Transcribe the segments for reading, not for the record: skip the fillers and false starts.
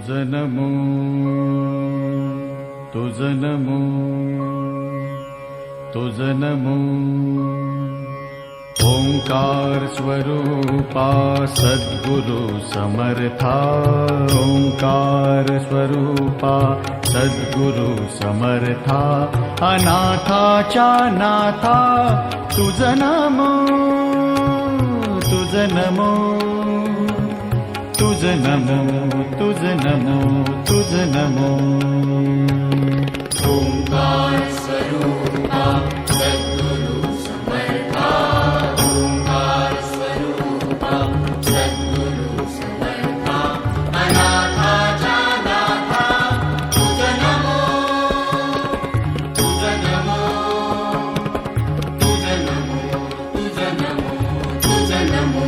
तुझ नमो तुझ नमो तुझ नमो ओंकार स्वरूपा सद्गुरु समर्था ओंकार स्वरूपा सद्गुरु समर्था अनाथाच्या नाथा तुझ नमो तुझ नमो तुझ नमो तुझ नमो तुझ नमो ओंकार स्वरूपा सद्गुरु समर्था ओंकार स्वरूपा सद्गुरु समर्था अनाथाच्या नाथा तुझ नमो तुझ नमो तुझ नमो तुझ नमो तुझ नमो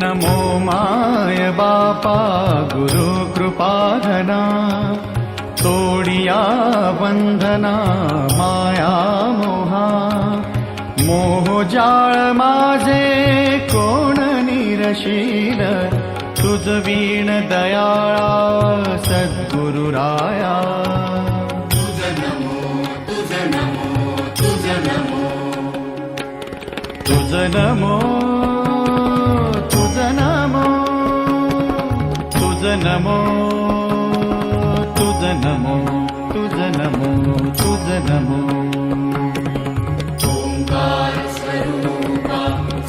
नमो माय बापा गुरु कृपाधना तोडिया बंधना माया मोहा मोहजाळ माझे कोण निरशील तुझ वीण दयाळा सद्गुरुराया तुझ नमो तुझ नमो तुझ नमो तुझ नमो तुझ नमो तुझ नमो तुझ नमो तुझ नमो तुझ नमो ओंकार स्वरूपा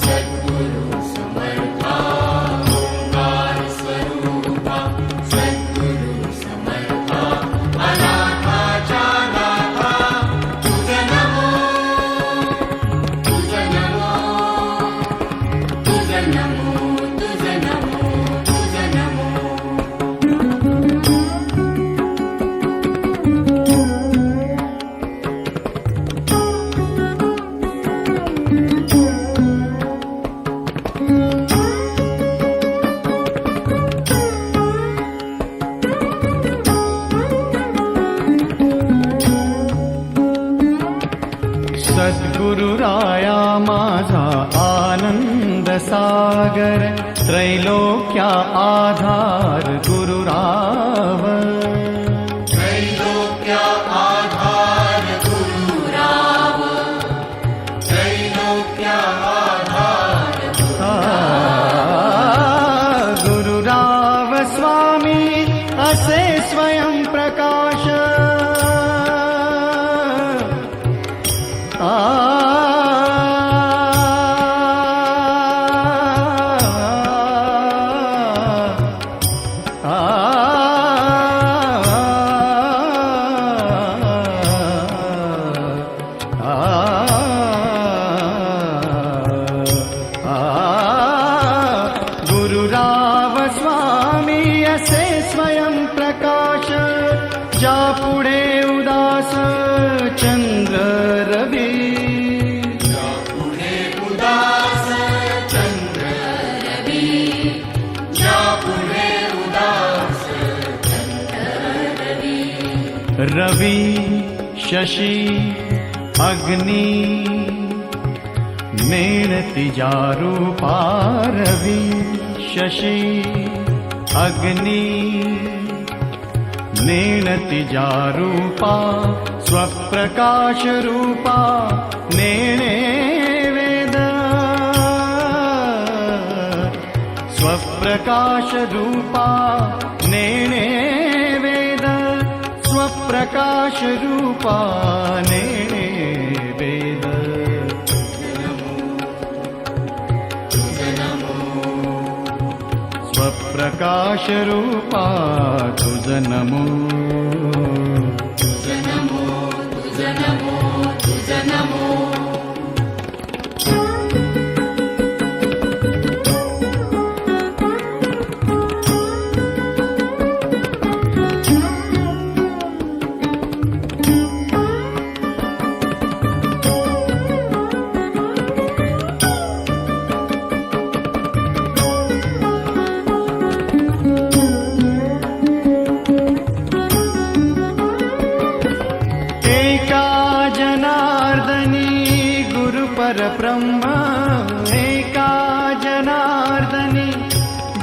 सद्गुरु समर्था ओंकार स्वरूपा सद्गुरु समर्था अनाथाच्या नाथा तुझ नमो तुझ नमो तुझ नमो तुझ नमो तुझ नमो सद्गुरुराया माझा आनंद सागर त्रैलोक्या आधार गुरुराव त्रैलोक्या आधार गुरुराव त्रैलोक्या आधार गुरुराव स्वामी असे स्वयं प्रकाश गुरुराव स्वामी असे स्वयं प्रकाश ज्या पुढे उदास चंद्र रवी पुढे उदास चंद्र रवी ज्या पुढे उदास चंद्र रवी रवी शशी अग्नि मेणती रूपा रवी शशी अग्नि नेणती रूपा स्वप्रकाश रूपा नेणे वेद स्वप्रकाश रूपा नेणे वेद स्वप्रकाश रूपा नेणे वेद स्वप्रकाश रूपा तुझ नमो तुझ नमो तुझ नमो तुझ नमो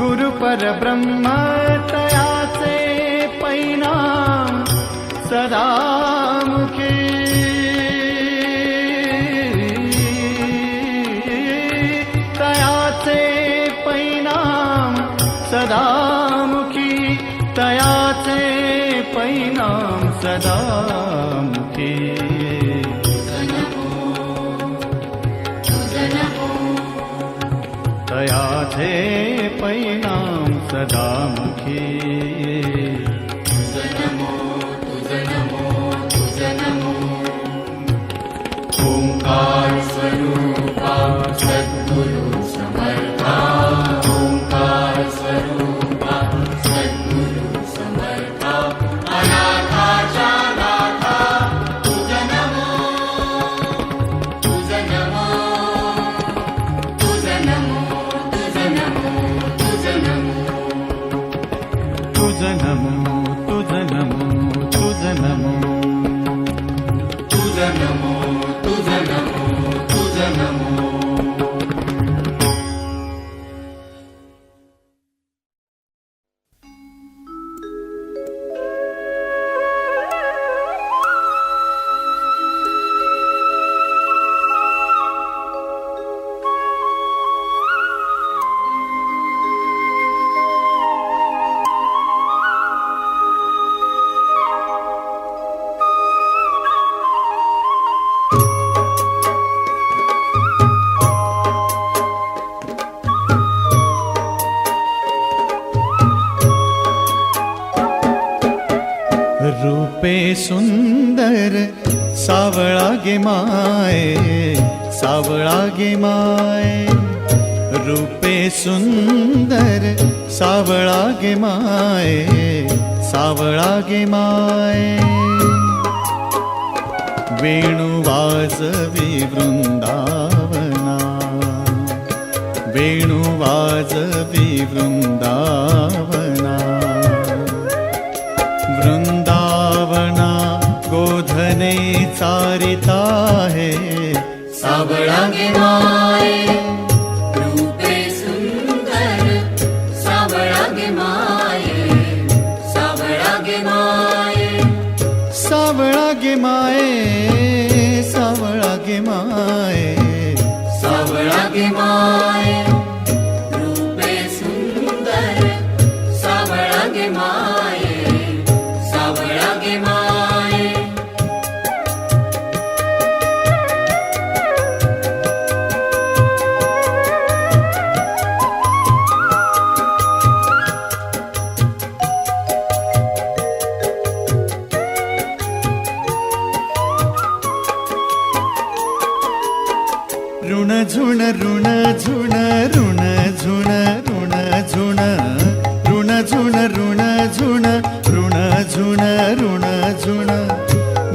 गुरु परब्रह्म तयाचे परिणाम सदामुखी तयाचे परिणाम सदामुखी तयाचे परिणाम सदामुखी तयाचे परिणाम सदामुखी ओंकार स्वरूपा सद्गुरु समर्था ओंकार स्वरूपा सद्गुरु समर्था अनाथाच्या नाथा तुझ नमो तुझ नमो तुझ नमो तुझ नमो तुझ नमो तुझ नमो तुझ नमो तुझ नमो तुझ नमो तुझ नमो तुझ नमो रूपे सुंदर सावळा गे माये सावळा गे माये रूपे सुंदर सावळा गे माये सावळा गे माये वेणु वाजवी वृंदावना वेणु वाजवी वृंदावना वृंदावना गोधने चारिता है सावळा गे माये रूपे सुंदर सावळा गे माये सावळा गे माये सावळा गे माये सावळा गे माये सावळा गे माये रूपे सुंदर सावळा गे माये सावळा गे माये ऋण झुण ऋण झुण ऋण झुण ऋण झुण ऋण झुण ऋण झुण ऋण झुण ऋण झुण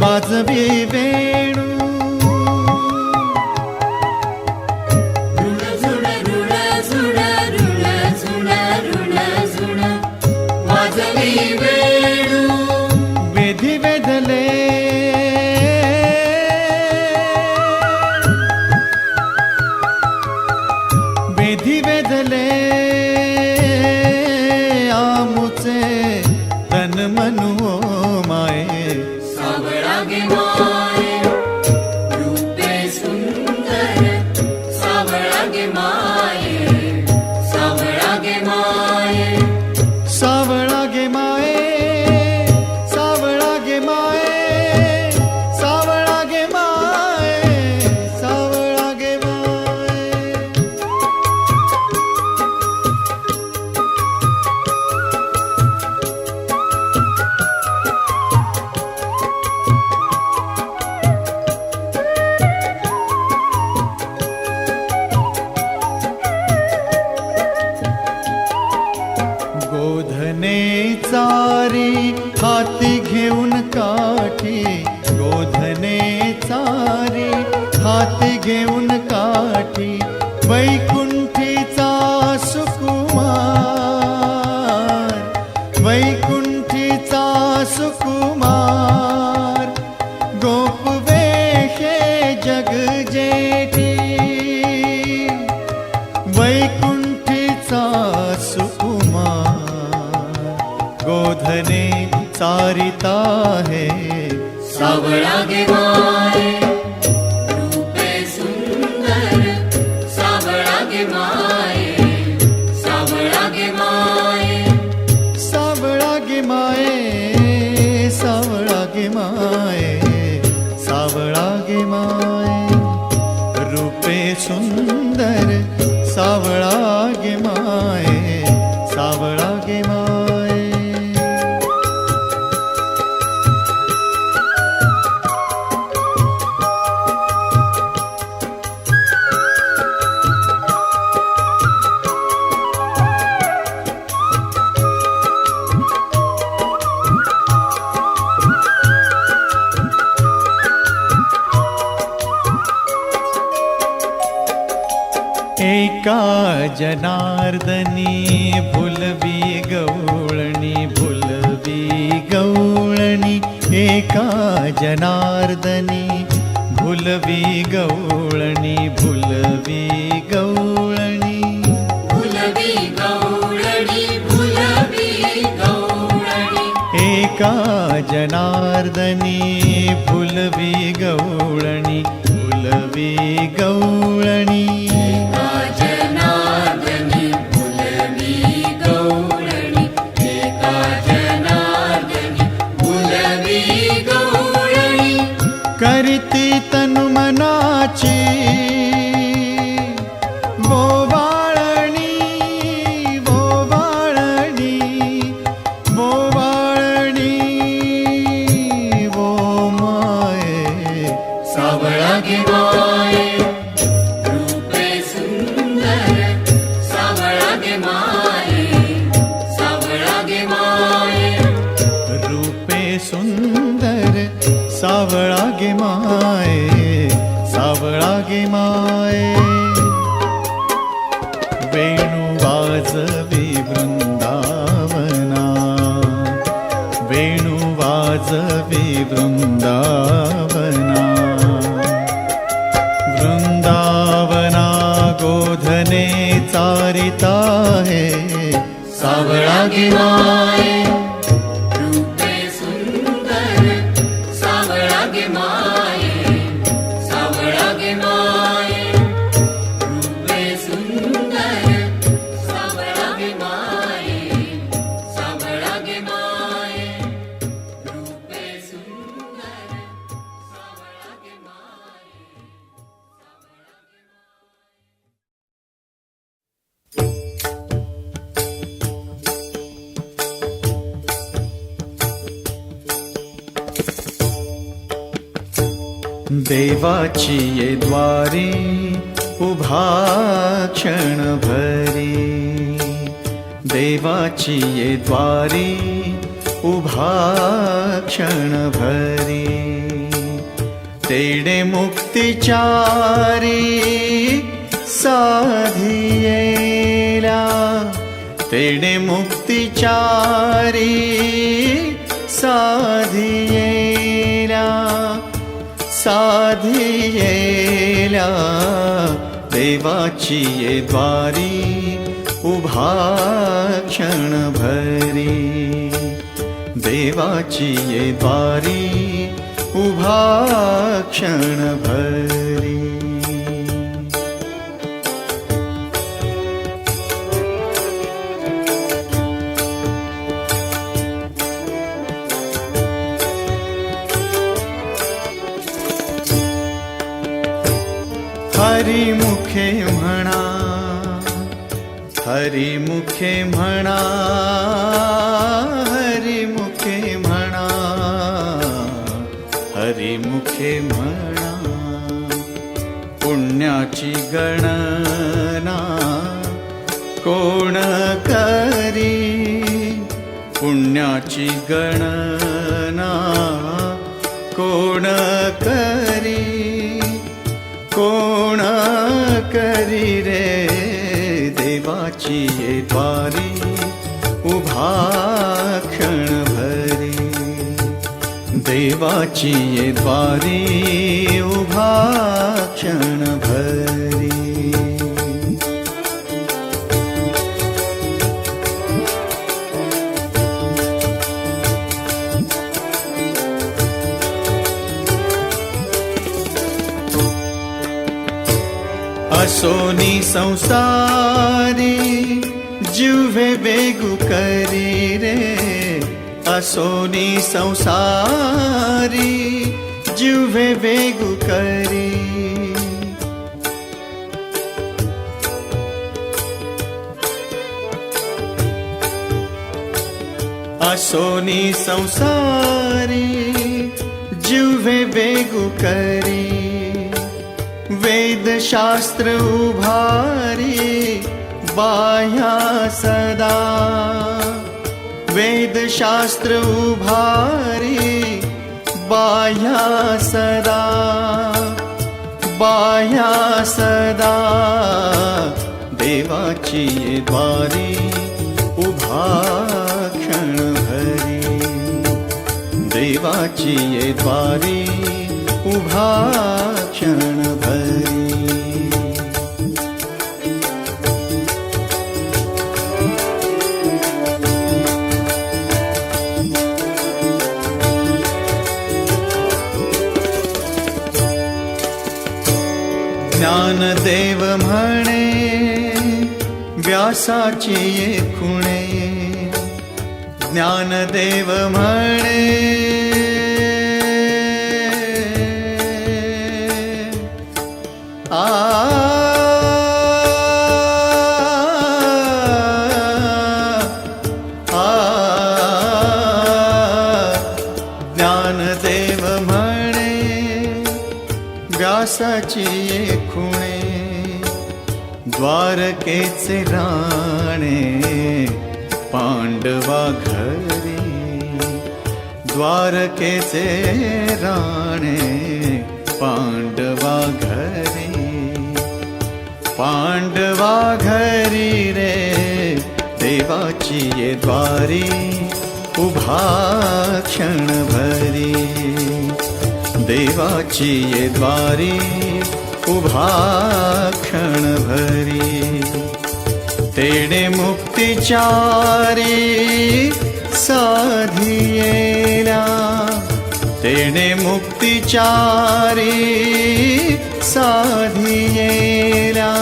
वाजवी वेणू ऋण झुण ऋण झुण ऋण झुण ऋण झुण वाजवी वेणू वेधी वेधले वेधी वेधले आमुचे तन मनु माये सावळा गे माये रूपे सुंदर सावळा गे माये सावळा गे माये सावळा गे माये सावळा गे माये सावळा गे माये सावळा गे माये गोधने चारी हाती घेऊन काठी गोधने चारी हाती घेऊन काठी वैकुंठीचा सुकुमार वैकुंठीचा सुकुमार गोप वेशे जग जेठी वैकुंठीचा सुकुमार सावळा गे माये रूपे सुंदर सावळा गे माये सावळा गे माये सावळा गे माये सावळा गे माये सावळा गे माये रूपे सुंदर सावळा गे माये सावळा गे माये एका जनार्दनी भुलवी गवळणी भुलवी गवळणी एका जनार्दनी भुलवी गवळणी भुलवी गवळणी भुलवी गौळणी भुलवी गौळणी एका जनार्दनी भुलवी गवळणी भुलवी गवळणी जनार्दनी भुलवी गौळणी एका जनार्दनी भुलवी गौळणी करीती तनु मनाची बोवाळणी बोवाळणी बोवाळणी वो माये सावळा गे माये रूपे सुंदर सावळा गे माये सावळा गे माये रूपे सुंदर सावळा गे माये सावळा गे माये वेणू वाजवी वृंदावना वेणू वाजवी वृंदावना वृंदावना गोधने चारिता है सावळा गे माये रूपे सुंदर सावळा गे माये सावळा गे माये रूपे सुंदर सावळा गे माये सावळा गे माये रूपे सुंदर सावळा गे माये देवाची ये द्वारी उभा क्षण भरी देवाची ये द्वारी उभा क्षण भरी तेडे मुक्तिचारी साधियेला तेडे मुक्तिचारी साधियेला साधियेला देवाची ये द्वारी उभा क्षण भरी देवाची ये द्वारी उभा क्षण भरी हरिमुखे म्हणा हरिमुखे म्हणा हरिमुखे म्हणा हरिमुखे म्हणा पुण्याची गणना कोण करी पुण्याची गणना कोण करी कोण करी रे देवाची ये द्वारी उभा क्षण भरी देवाची ये द्वारी उभा क्षण भरी असोनी संसारी जिव्हे बेगू करी रे, असोनी संसारी जिव्हे बेगू करी. असोनी संसारी जिव्हे बेगू करी, वेदशास्त्र उभारी बाह्या सदा, वेदशास्त्र उभारी बाह्या सदा, बाह्या सदा. देवाची द्वारी उभा क्षणभरी, देवाची द्वारी उभा क्षणभरी. ज्ञानदेव म्हणे व्यासाची ये खुणे, ज्ञानदेव म्हणे आ ज्ञानदेव म्हणे व्यासाची ये खुणे, द्वारकेचे राणे पांडवा घरी, द्वारकेचे राणे पांडवा घरी, पांडवा घरी रे. देवाची ये द्वारी उभा क्षणभरी, देवाची ये द्वारी उभा क्षणभरी. तेणे मुक्तिचारी साधियेला, तेणे मुक्तिचारी साधियेला,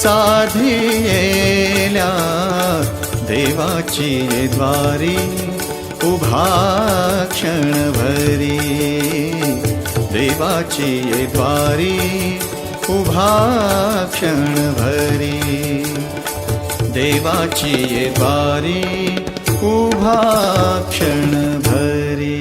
साधियेला. देवाची ये द्वारी उभा क्षणभरी, देवाची ये द्वारी उभा क्षणभरी, देवाची ये द्वारी उभा क्षणभरी.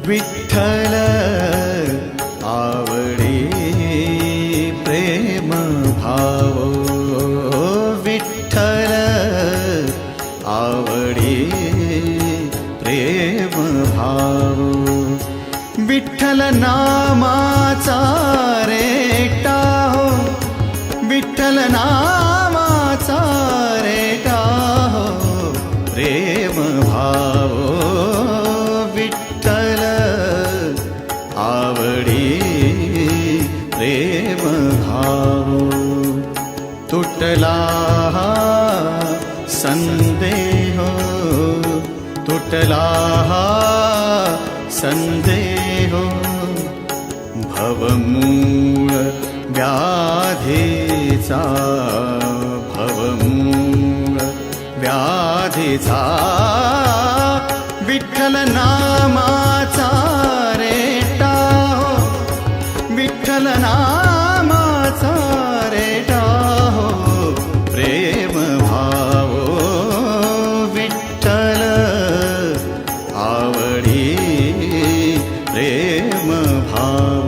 विठ्ठल आवडी प्रेम भाव, विठ्ठल आवडी प्रेम भाव. विठ्ठल नामाचा रेटा हो, विठ्ठल नामाचा रेटा हो प्रेम भाव. विठ्ठल आवडी प्रेम भाव. तुटला संदेह, तुटला संदेह, भवमूळ व्याधीचा, भवमूळ व्याधीचा. विठ्ठल नामाचा रेटा हो, विठ्ठल नामाचा रेटा हो प्रेम भाव. विठ्ठल आवडी प्रेम भाव.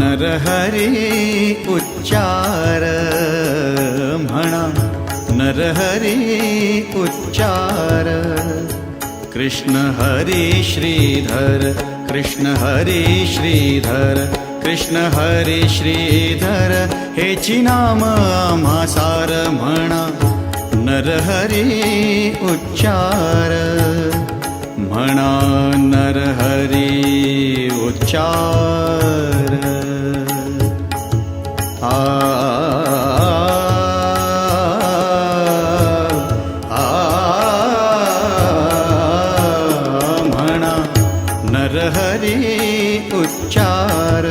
नरहरी उच्चार, म्हणा नरहरी उच्चार. कृष्ण हरी श्रीधर कृष्ण हरी श्रीधर कृष्ण हरी श्रीधर हेची नाम आम्हा सार म्हणा नरहरी उच्चार म्हणा नरहरी उच्चार आ म्हणा नरहरी उच्चार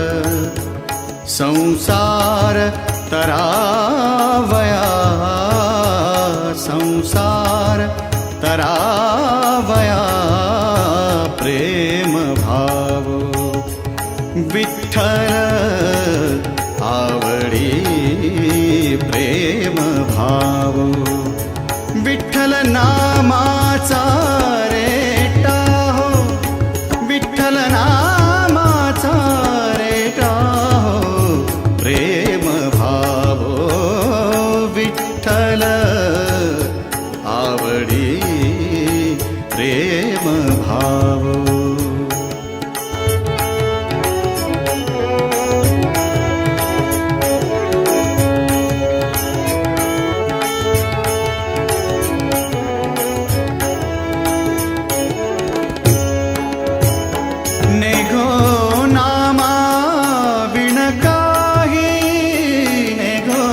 संसार तरावया संसार तरावया प्रेम भाव विठ्ठल आवडी प्रेम भाव विठ्ठल नामाचा रेटा हो विठ्ठल नामाचा रेटा हो प्रेम भाव विठ्ठल आवडी प्रेम भाव नेघो नामा विण काही नेघो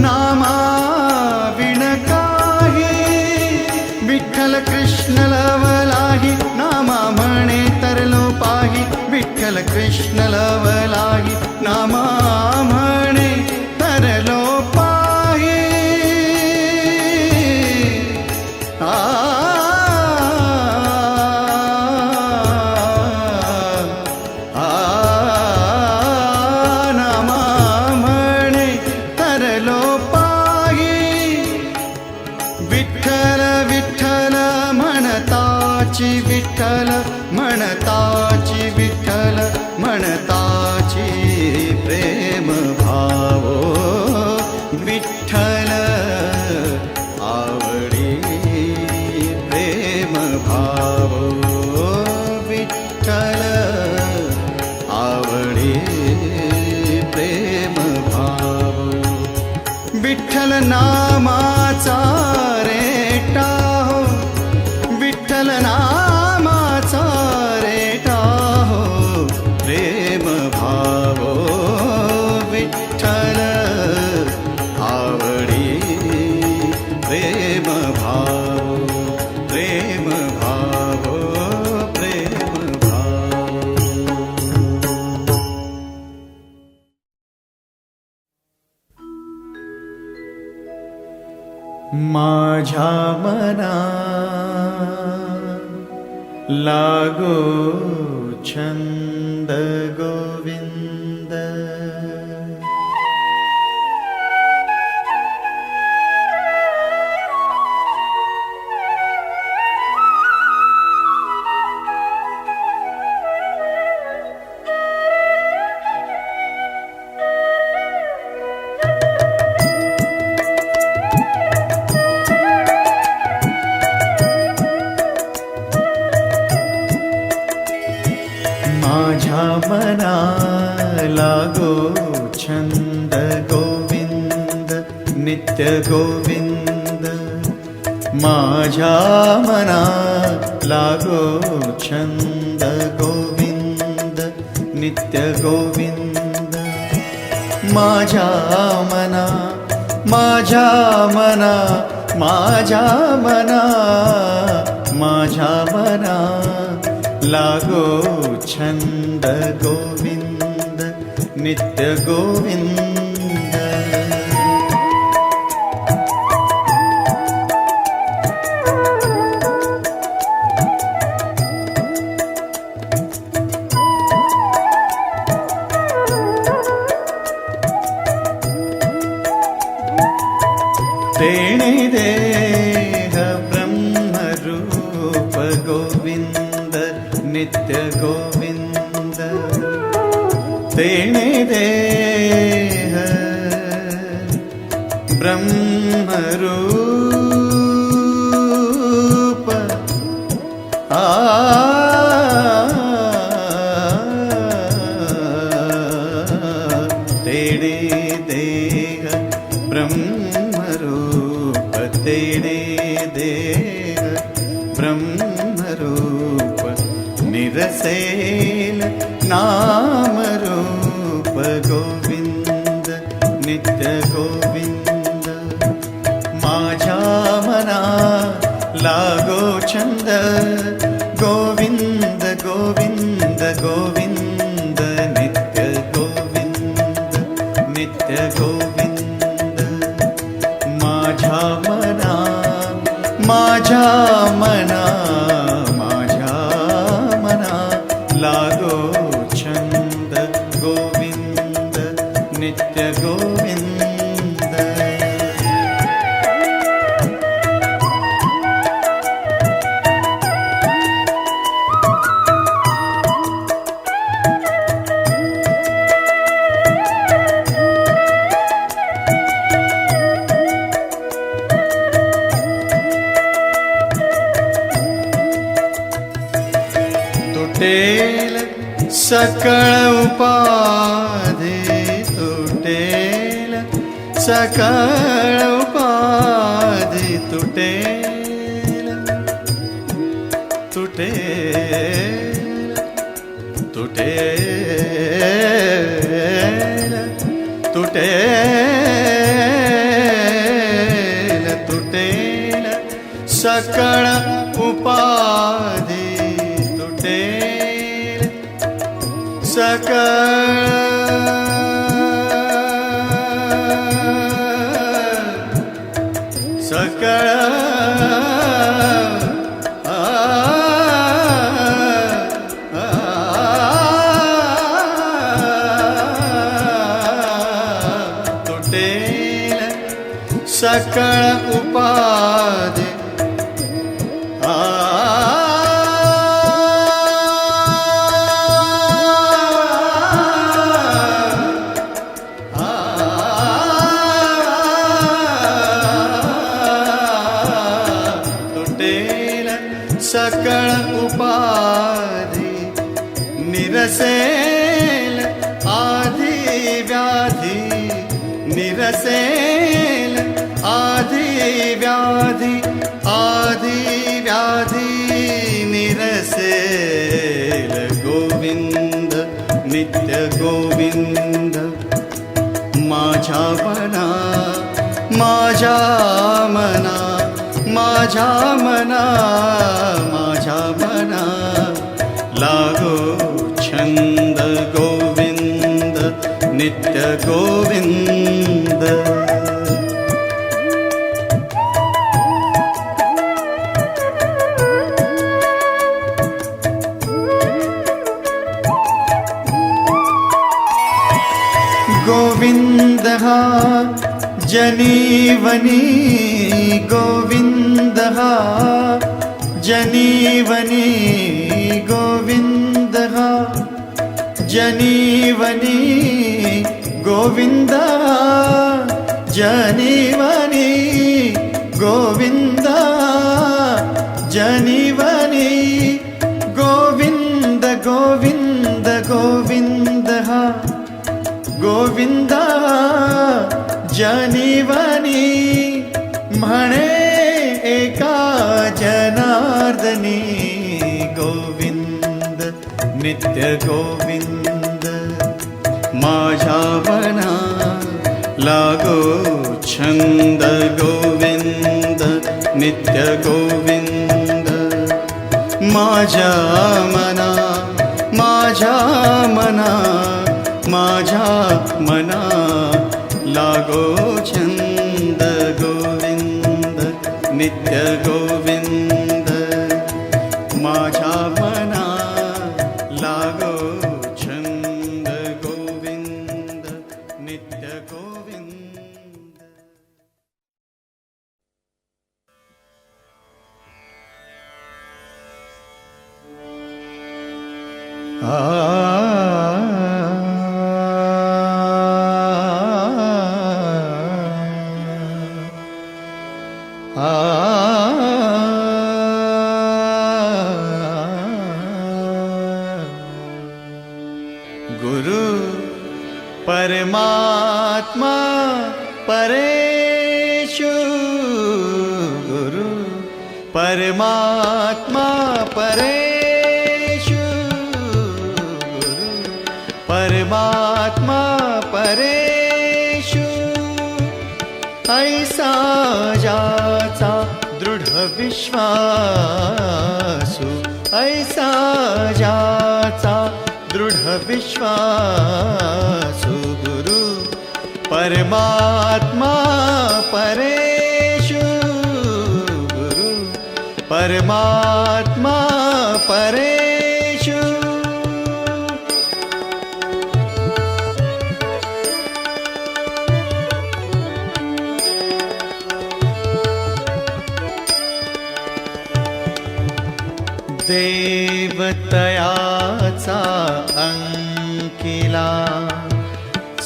नामा विण काही विठ्ठल कृष्ण लवलाही नामा म्हणे तरलो पाही विठ्ठल कृष्ण लवलाही नामा म्हणे तरलो पाही नामा म्हणे तरलो पाही विठ्ठल विठ्ठल म्हणताची विठ्ठल म्हणताची विठ्ठल म्हणताची प्रेम भाव विठ्ठल आवडी प्रेम भाव विठ्ठल आवडी प्रेम भाव विठ्ठल नामाचा रेटा हो विठ्ठल नामाचा रेटा हो प्रेम भाव विठ्ठल आवडी प्रेम भाव प्रेम भाव प्रेम भाव माझ्या मना लागो छंद गोविंद माझ्या मना लागो छंद गोविंद नित्य गोविंद माझ्या मना लागो छंद गोविंद नित्य गोविंद माझ्या मना माझ्या मना माझ्या मना माझ्या मना लागो छंद गोविंद नित्य गोविंद तेणे देह ब्रह्मरूप गोविंद नित्य गोविंद तेणे देह ब्रह्मरूप नाम रूप गोविंद नित्य गोविंद माझ्या मना लागो छंद गोविंद गोविंद गोविंद नित्य गोविंद नित्य गोविंद माझ्या मना माझ्या मना माझ्या मना लागो छंद गोविंद नित्य गोविंद तुटेल सकळ उपाधी तुटेल सकळ उपाधी तुटेल तुटेल तुटेल तुटेल तुटेल सकळ उपाधी सकळ सकळ तुटेल सकळ उपाधी सकळ उपाधी निरसेल आधी व्याधी निरसेल आधी व्याधी आधी व्याधी निरसेल गोविंद नित्य गोविंद माझ्या मना माझ्या मना माझ्या मना माझ्या मना लागो छंद गोविंद नित्य गोविंद गोविंद हा जनीवनी गोविंद हा जनीवनी गोविंद हा जनीवनी गोविंद जनीवनी गोविंद जनीवनी गोविंद गोविंद गोविंद हा गोविंद जनीवनी म्हणे एका जनार्दनी गोविंद नित्य गोविंद माझ्या मना लागो छंद गोविंद नित्य गोविंद माझ्या मना माझ्या मना माझ्या मना लागो छंद गोविंद नित्य गोविंद माझ्या मना लागो छंद गोविंद नित्य गोविंद गुरु परमात्मा परेषु गुरु परमात्मा परेषु गुरु परमात्मा परेषु ऐसा ज्याचा दृढ विश्वासु ऐसा ज्याचा दृढ विश्वासु गुरु परमात्मा परेषु गुरु परमात्मा परेषु देवतयाचा अंकिला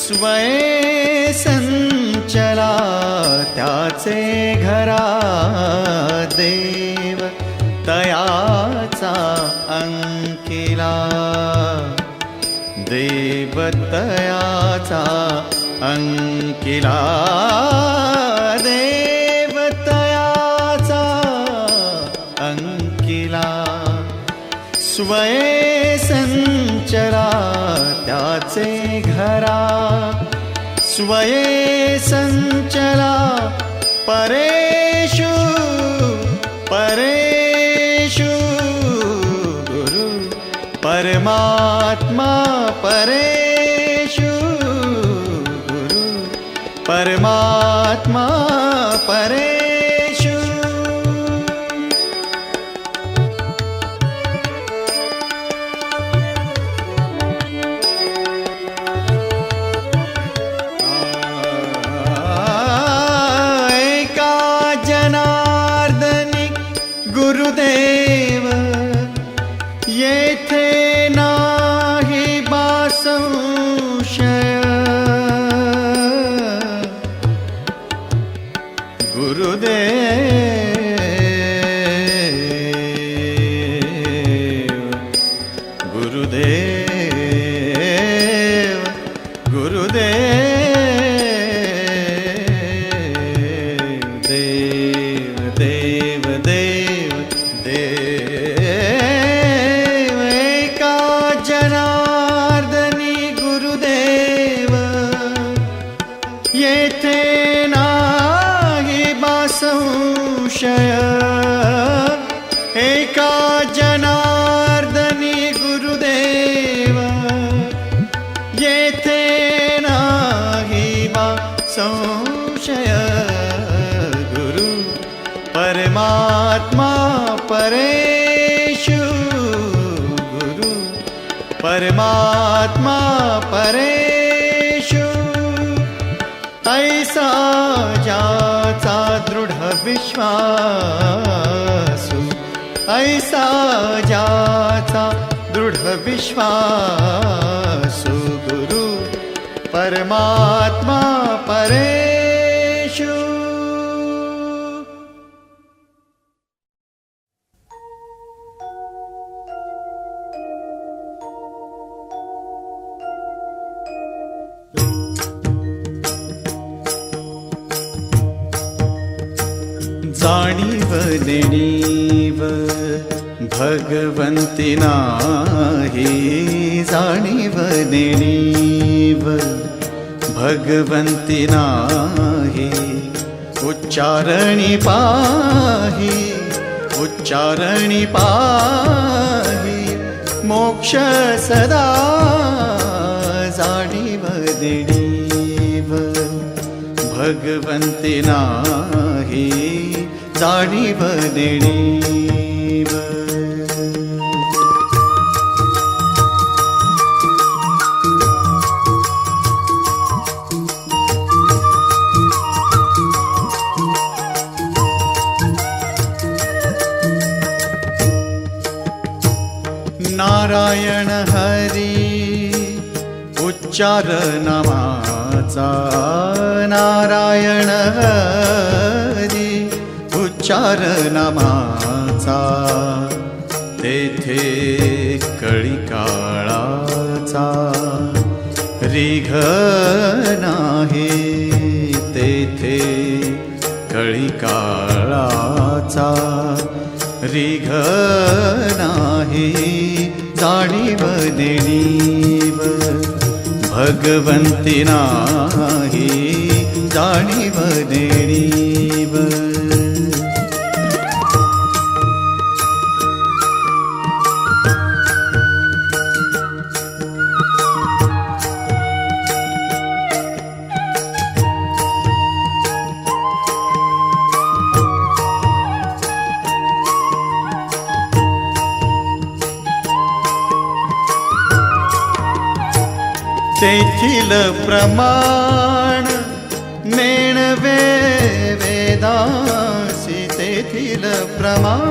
स्वये संचला त्याचे घरा देव तयाचा अंकिला देवतयाचा अंकिला देवतयाचा अंकिला स्वये संचला त्याचे घरा स्वये संचला परेषु परेषु गुरु परमात्मा परेषु गुरु परमात्मा परेषु गुरुदेव येथे नाही बा संशय गुरुदेव गुरुदेव गुरुदेव देव देव देव देव एका जनार्दनी गुरुदेव येथे नाही बा संशय एका जनार्दनी गुरुदेव येथे नाही बा संशय गुरु परमात्मा परेषु गुरु परमात्मा परेषु ऐसा ज्याचा दृढ विश्वासु ऐसा ज्याचा दृढ विश्वासु गुरु परमात्मा परेषु जाणीव देणीव भगवंती नाही जाणीव देणीव भगवंती नाही उच्चारणी पाही उच्चारणी पाही मोक्ष सदा जाणीव देणीव भगवंती नाही जाणीव देणीव नारायण हरी उच्चार नामाचा नारायण हरी उच्चार नामाचा तेथे कळी काळाचा रिघ नाही तेथे कळी काळाचा रिघ नाही जाणीव देणीव भगवंती नाही जाणीव देणीव. तेथील प्रमाण मेणवे वेदासी, तेथील प्रमाण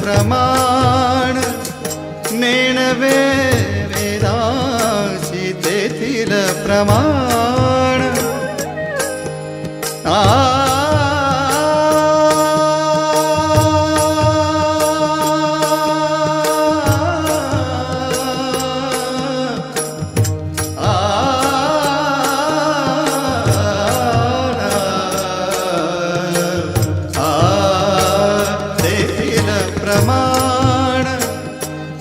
प्रमाण नेणवे वेदासी, तेथील प्रमाण प्रमाण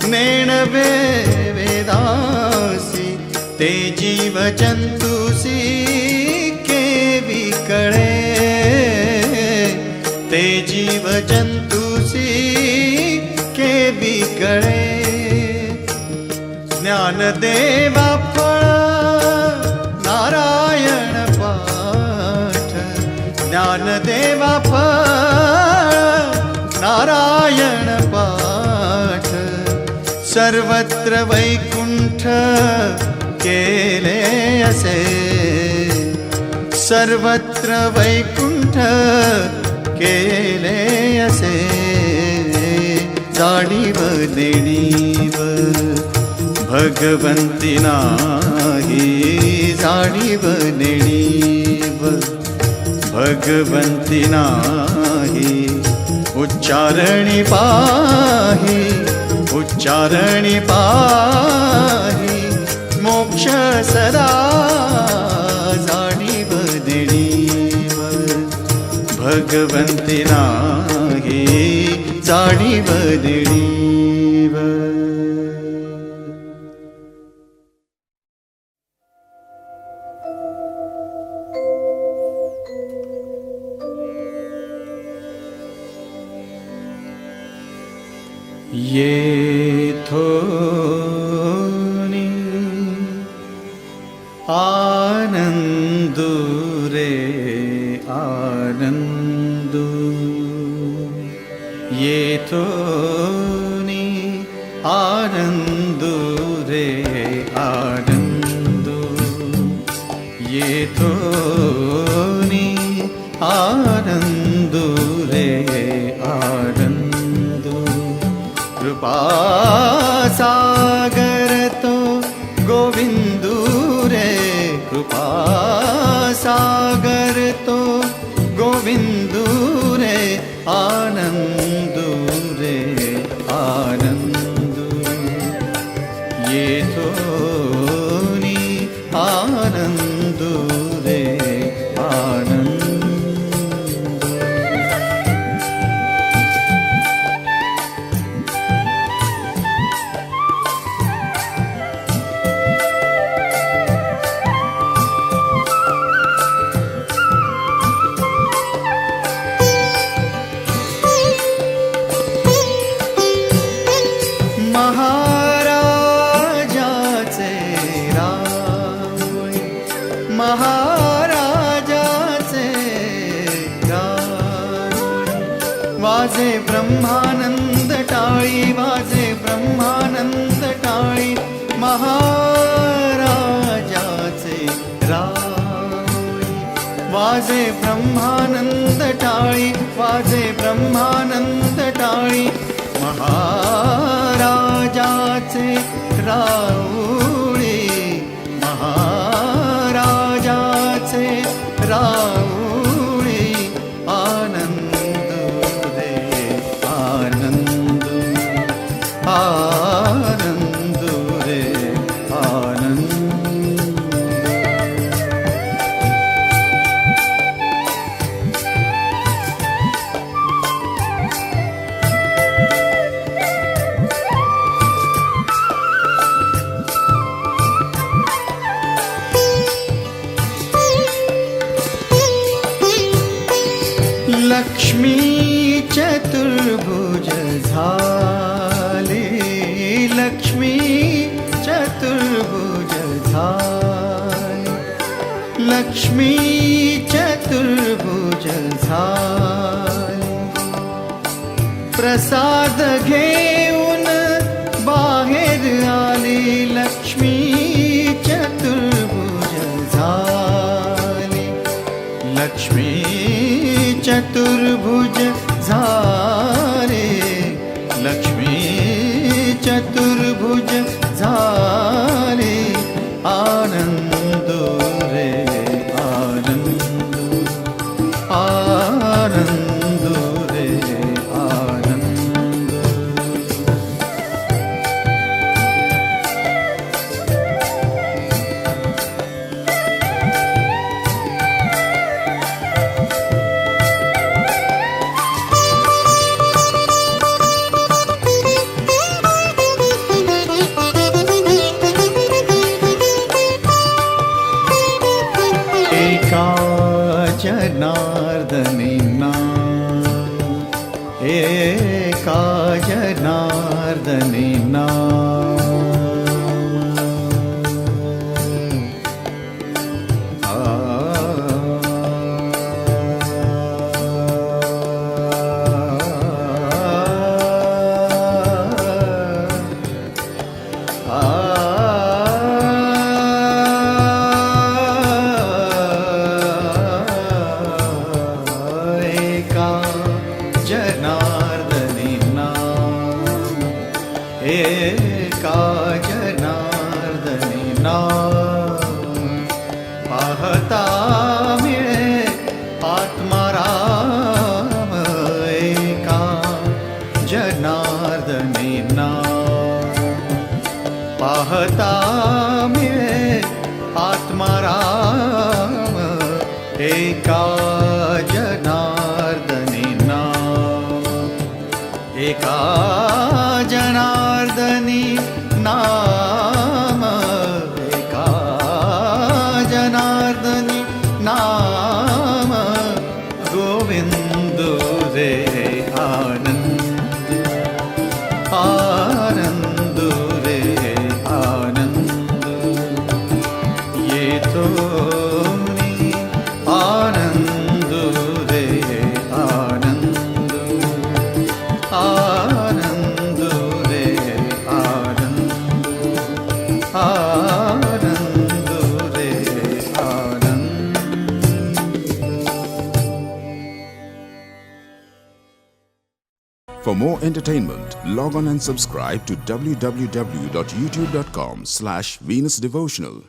नेणवे वेदासी, ते जीव जंतुसी केवी कळे, ते जीव जंतुसी केवी कळे. ज्ञानदेवा फळ नारायण पाठ, ज्ञानदेवा फळ नारायण पाठ. सर्वत्र वैकुंठ केले असे, सर्वत्र वैकुंठ केले असे. जाणीव देणीव भगवंती नाही जाणीव देणीव. भगवंती नाही उच्चारणी पाही, उच्चारणी पाही मोक्ष सदा. जाणीव देणीव भगवंती नाही जाणीव देणीव. येथोनी आनंदू रे आनंदू, येथोनी आनंदू रे आनंदू, येथोनी आनंदू रे आनंदू. कृपा सागर तो गोविंदू रे, कृपा सागर तो गोविंदू रे आनंदू रे आनंदू. येथोनी आनंदू रे आनंदू. महाराजाचे वाजे ब्रह्मानंद टाळी, वाजे ब्रह्मानंद टाळी. महाराजाचे राळी वाजे ब्रह्मानंद टाळी, वाजे ब्रह्मानंद टाळी. महाराजाचे राऊळी, महाराजाचे राऊळी. आनंद दे झाले लक्ष्मी चतुर्भुज झाले लक्ष्मी चतुर्भुज झाले प्रसाद घेऊन बाहेर आली लक्ष्मी चतुर्भुज झाली लक्ष्मी चतुर्भुज झाले लक्ष्मी चतुर्भुज झाले आनंद रे आनंद आनंद रे आनंद एका जनार्दनी नाम एका जनार्दनी जनार्दनी नाम एका जनार्दनी नाम पाहता मिळे आत्माराम एका जनार्दनी नाम पाहता मिळे आत्माराम एका जनार्दनी एका जनार्दनी नाम एका जनार्दनी नाम गोविंद रे आनंद आनंद रे आनंद येतो आनंद रे आनंद आनंद रे आनंद आनंद रे आनंद. For more entertainment, log on and subscribe to www.youtube.com/Venus Devotional.